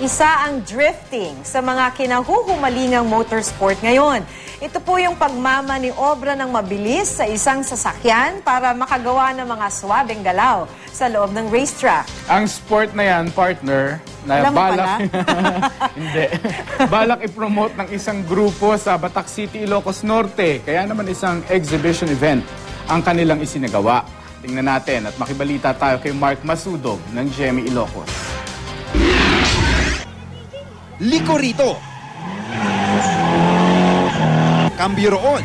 Isa ang drifting sa mga kinahuhumalingang motorsport ngayon. Ito po yung pagmamaniobra ng mabilis sa isang sasakyan para makagawa ng mga swabeng galaw sa loob ng racetrack. Ang sport na yan, partner, na Alam mo balak, hindi, balak i-promote ng isang grupo sa Batac City, Ilocos Norte. Kaya naman isang exhibition event ang kanilang isinagawa. Tingnan natin at makibalita tayo kay Mark Masudog ng GMA Ilocos. Liko rito. Cambio roon.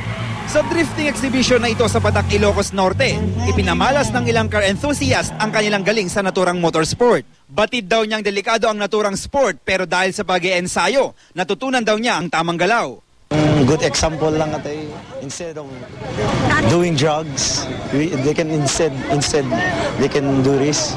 Sa drifting exhibition na ito sa Batac, Ilocos Norte, ipinamalas ng ilang car enthusiast ang kanilang galing sa naturang motorsport. Batid daw niyang delikado ang naturang sport pero dahil sa pag-iensayo, natutunan daw niya ang tamang galaw. Good example lang at instead of doing drugs, they can instead they can do this.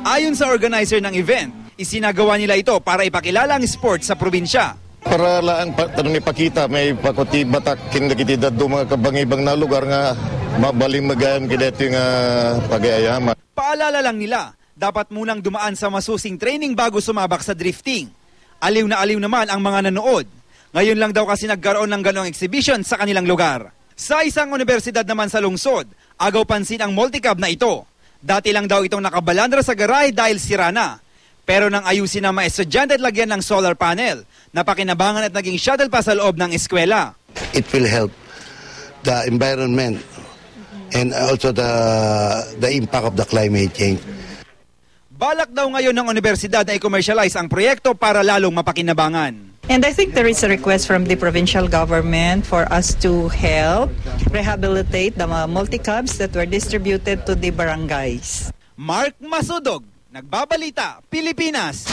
Ayon sa organizer ng event, isinagawa nila ito para ipakilala ang sport sa probinsya. Para lang tanong ipakita may pakuti Batac kinagitidad do mga kabangibang na lugar nga mabaling magayam kidati nga pag-ayaman. Paalala lang nila, dapat munang dumaan sa masusing training bago sumabak sa drifting. Aliw na aliw naman ang mga nanood. Ngayon lang daw kasi nagkaroon ng ganong exhibition sa kanilang lugar. Sa isang universidad naman sa lungsod, agaw pansin ang multicab na ito. Dati lang daw itong nakabalandra sa garahe dahil sira na. Pero nang ayusin ng mga estudyante at lagyan ng solar panel, napakinabangan at naging shuttle pa sa loob ng eskwela. It will help the environment and also the impact of the climate change. Balak daw ngayon ng universidad na i-commercialize ang proyekto para lalong mapakinabangan. And I think there is a request from the provincial government for us to help rehabilitate the multi-cabs that were distributed to the barangays. Mark Masudog, Nagbabalita, Pilipinas.